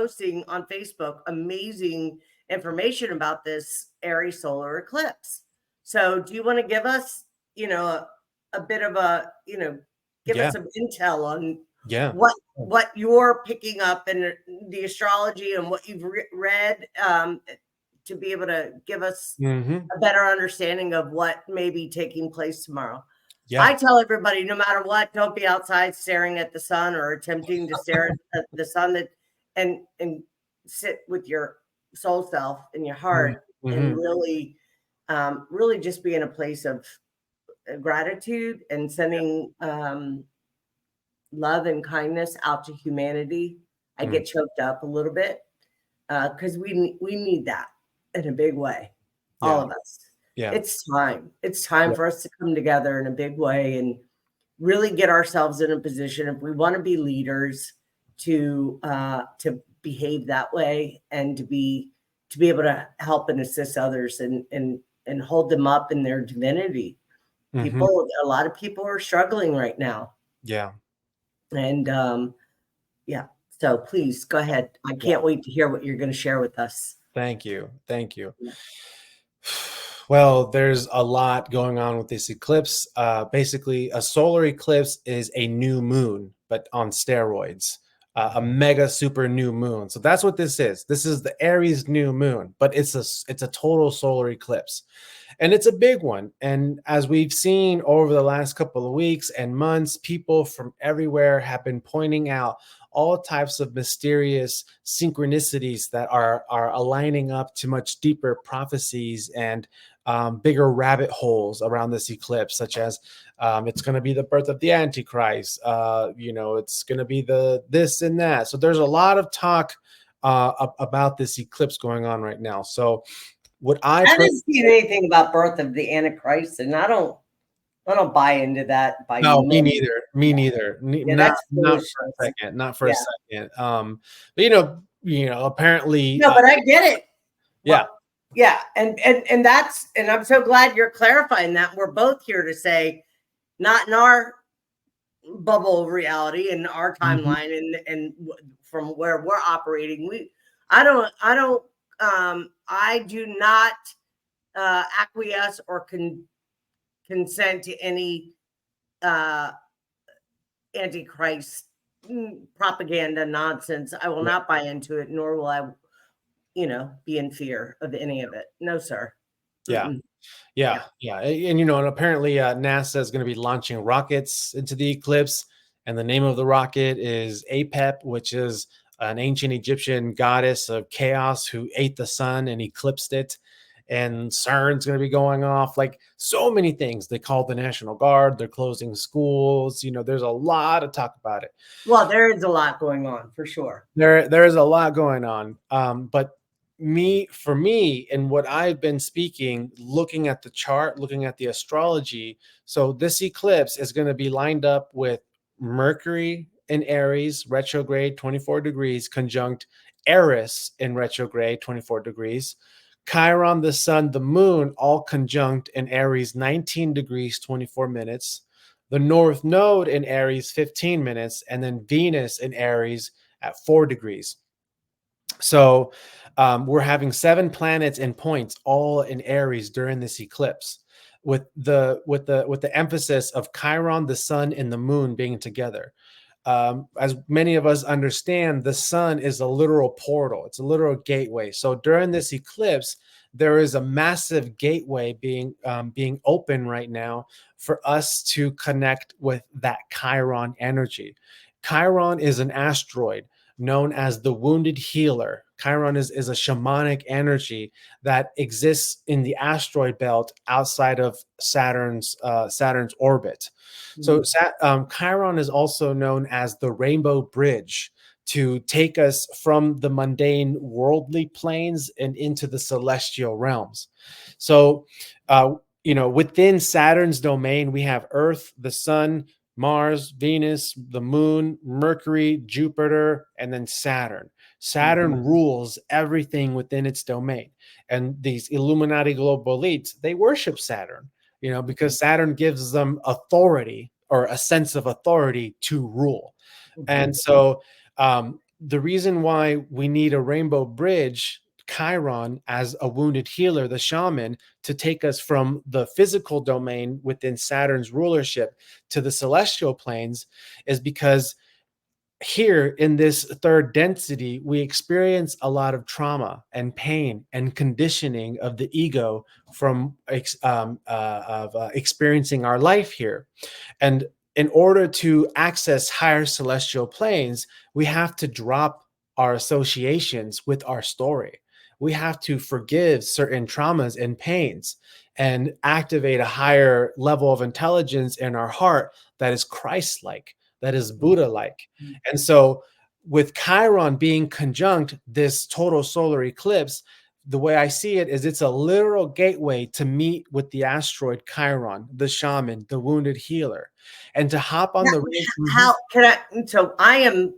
posting on Facebook amazing information about this Aries solar eclipse. So do you want to give us, a bit of a, give us Yeah. some intel on Yeah. what you're picking up in the astrology and what you've read, to be able to give us a better understanding of what may be taking place tomorrow. Yeah. I tell everybody, no matter what, don't be outside staring at the sun or attempting to stare at the sun, and sit with your soul self and your heart, and really, really just be in a place of gratitude and sending love and kindness out to humanity. I get choked up a little bit because we need that in a big way, all of us. Yeah. It's time. It's time for us to come together in a big way and really get ourselves in a position, if we want to be leaders, to behave that way, and to be able to help and assist others, and hold them up in their divinity. People, a lot of people are struggling right now. Yeah. And yeah. So please go ahead. I can't wait to hear what you're going to share with us. Thank you. Thank you. Well, there's a lot going on with this eclipse. Basically, a solar eclipse is a new moon, but on steroids, a mega super new moon. So that's what this is. This is the Aries new moon, but it's a total solar eclipse. And it's a big one. And as we've seen over the last couple of weeks and months, people from everywhere have been pointing out all types of mysterious synchronicities that are aligning up to much deeper prophecies and bigger rabbit holes around this eclipse, such as it's going to be the birth of the Antichrist. It's going to be this and that. So there's a lot of talk about this eclipse going on right now. So what I didn't see anything about birth of the Antichrist, and I don't buy into that. No, me neither. Me neither. Yeah, not for a second. Not for a second. But apparently. No, but I get it. Yeah. Well, yeah, and I'm so glad you're clarifying that. We're both here to say, not in our bubble reality, in our timeline, and from where we're operating. I do not acquiesce or consent to any Antichrist propaganda nonsense. I will not buy into it, nor will I, be in fear of any of it. No, sir. Yeah. Yeah. And apparently NASA is going to be launching rockets into the eclipse, and the name of the rocket is Apep, which is an ancient Egyptian goddess of chaos who ate the sun and eclipsed it. And CERN's going to be going off, like so many things. They called the National Guard. They're closing schools. There's a lot of talk about it. Well, there is a lot going on, for sure. There is a lot going on. But for me, and what I've been speaking, looking at the chart, looking at the astrology. So this eclipse is going to be lined up with Mercury in Aries, retrograde 24 degrees, conjunct Eris in retrograde 24 degrees. Chiron, the sun, the moon, all conjunct in Aries 19 degrees, 24 minutes. The North Node in Aries 15 minutes, and then Venus in Aries at 4 degrees. So we're having 7 planets and points all in Aries during this eclipse, with the emphasis of Chiron, the sun, and the moon being together. As many of us understand, the sun is a literal portal. It's a literal gateway. So during this eclipse, there is a massive gateway being open right now for us to connect with that Chiron energy. Chiron is an asteroid known as the wounded healer. Chiron is a shamanic energy that exists in the asteroid belt outside of Saturn's orbit. So Chiron is also known as the rainbow bridge to take us from the mundane worldly planes and into the celestial realms. So, within Saturn's domain, we have Earth, the sun, Mars, Venus, the moon, Mercury, Jupiter, and then Saturn. Saturn rules everything within its domain. And these Illuminati global elites, they worship Saturn, because Saturn gives them authority, or a sense of authority to rule. And so the reason why we need a rainbow bridge, Chiron, as a wounded healer, the shaman, to take us from the physical domain within Saturn's rulership to the celestial planes, is because here in this third density, we experience a lot of trauma and pain and conditioning of the ego from experiencing our life here. And in order to access higher celestial planes, we have to drop our associations with our story. We have to forgive certain traumas and pains and activate a higher level of intelligence in our heart that is Christ like, that is Buddha like. And so, with Chiron being conjunct this total solar eclipse, the way I see it is it's a literal gateway to meet with the asteroid Chiron, the shaman, the wounded healer, and to hop on the How can I? So I am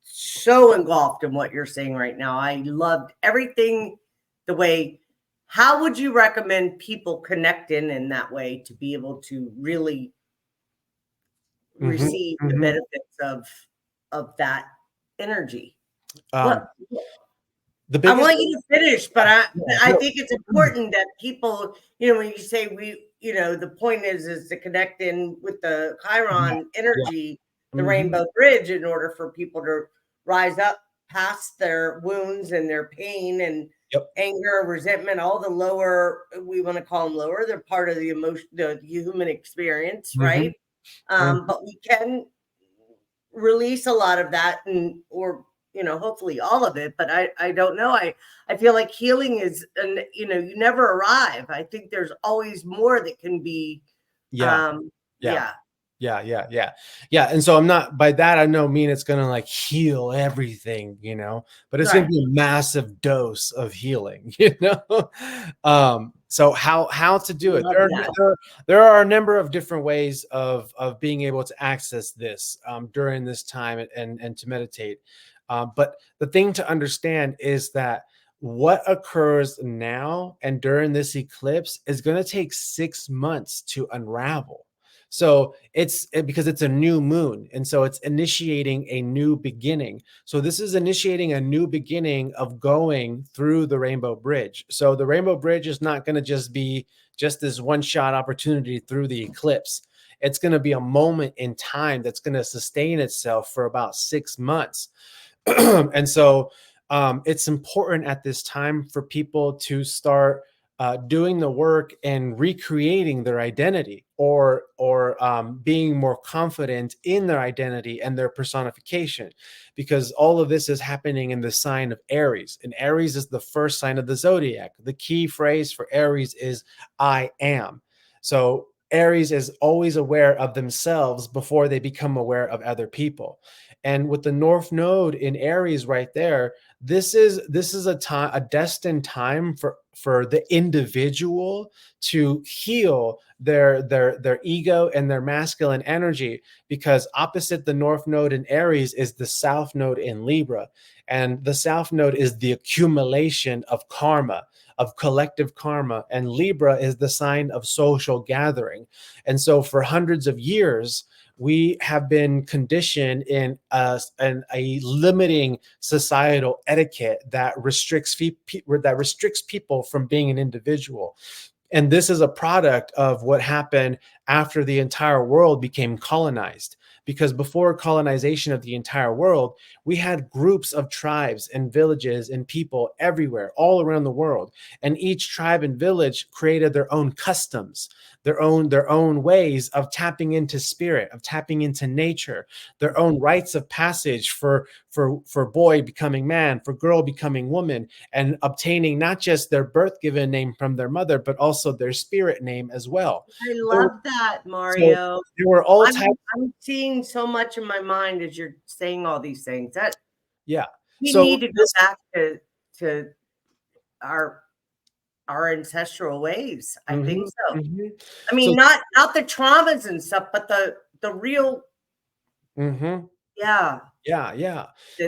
so engulfed in what you're saying right now. I loved everything the way. How would you recommend people connect in that way to be able to really receive the benefits of that energy? What The I biggest want you to finish, but I think it's important that people, when you say the point is to connect in with the Chiron energy, the rainbow bridge, in order for people to rise up past their wounds and their pain and anger, resentment, all the lower, we want to call them lower. They're part of the emotion, the human experience, right? But we can release a lot of that, or hopefully all of it, but I don't know. I feel like healing is, and you never arrive. I think there's always more that can be. Yeah. And so I'm not, by that I don't mean it's gonna like heal everything, but it's gonna be a massive dose of healing. So how to do it? There are a number of different ways of being able to access this during this time and to meditate. But the thing to understand is that what occurs now and during this eclipse is going to take 6 months to unravel. So it's because it's a new moon. And so it's initiating a new beginning. So this is initiating a new beginning of going through the rainbow bridge. So the rainbow bridge is not going to just be just this one shot opportunity through the eclipse. It's going to be a moment in time that's going to sustain itself for about 6 months. And so it's important at this time for people to start doing the work and recreating their identity, or being more confident in their identity and their personification, because all of this is happening in the sign of Aries, and Aries is the first sign of the zodiac. The key phrase for Aries is I am. So Aries is always aware of themselves before they become aware of other people. And with the North Node in Aries right there, this is a destined time for the individual to heal their ego and their masculine energy, because opposite the North Node in Aries is the South Node in Libra. And the South Node is the accumulation of karma, of collective karma, and Libra is the sign of social gathering. And so for hundreds of years, we have been conditioned in a limiting societal etiquette that restricts people from being an individual. And this is a product of what happened after the entire world became colonized. Because before colonization of the entire world, we had groups of tribes and villages and people everywhere, all around the world. And each tribe and village created their own customs, their own ways of tapping into spirit, of tapping into nature, their own rites of passage for boy becoming man, for girl becoming woman, and obtaining not just their birth given name from their mother, but also their spirit name as well. I love that, Mario. So there were all types. I'm seeing so much in my mind as you're saying all these things. That we So need to go back to our ancestral ways. I think so. I mean, not the traumas and stuff, but the real. Yeah.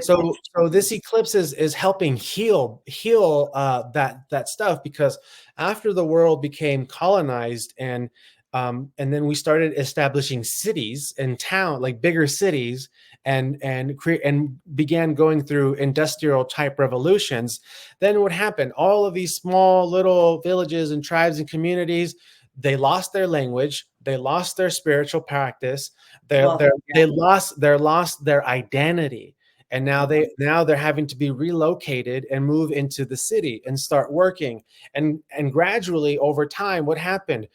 So this eclipse is helping heal that stuff, because after the world became colonized and then we started establishing cities and town, like bigger cities, and create and began going through industrial type revolutions, then what happened? All of these small little villages and tribes and communities, they lost their language, they lost their spiritual practice, Well, they yeah. lost their identity, and now they're having to be relocated and move into the city and start working. And gradually over time, what happened?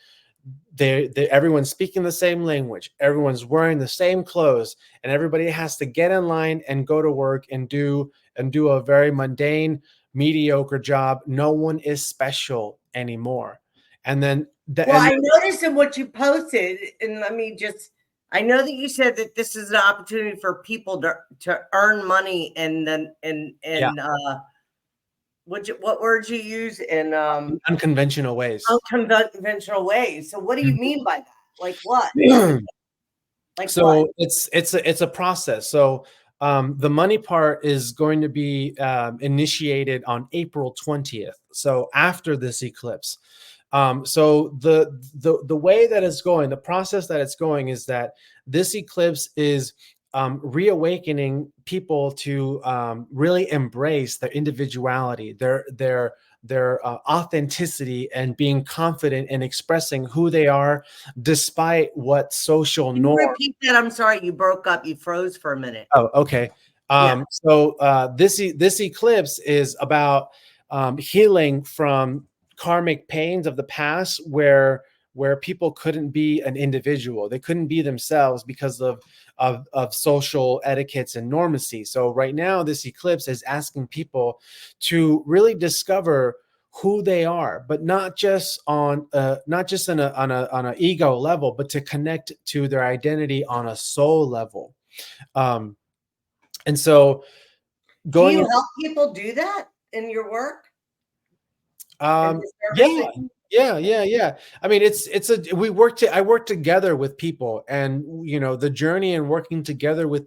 Everyone's speaking the same language, everyone's wearing the same clothes, and everybody has to get in line and go to work and do a very mundane, mediocre job. No one is special anymore. And then Well, I noticed in what you posted, and let me just, I know that you said that this is an opportunity for people to earn money and then yeah, what words you use in unconventional ways. unconventional ways. So what do you mean by that? Like what? Like what? So it's a process. So the money part is going to be initiated on April 20th. So after this eclipse. So the way that it's going, the process that it's going, is that this eclipse is reawakening people to really embrace their individuality, their authenticity, and being confident in expressing who they are, despite what social Can you norm. repeat that? I'm sorry, you broke up. You froze for a minute. Oh, okay. Yeah. So this eclipse is about healing from karmic pains of the past, where people couldn't be an individual, they couldn't be themselves because of social etiquettes and normacy. So right now, this eclipse is asking people to really discover who they are, but not just on an ego level, but to connect to their identity on a soul level. And so Do going you in, help people do that in your work and the service yeah, that you? yeah. I mean, I work together with people, and the journey and working together with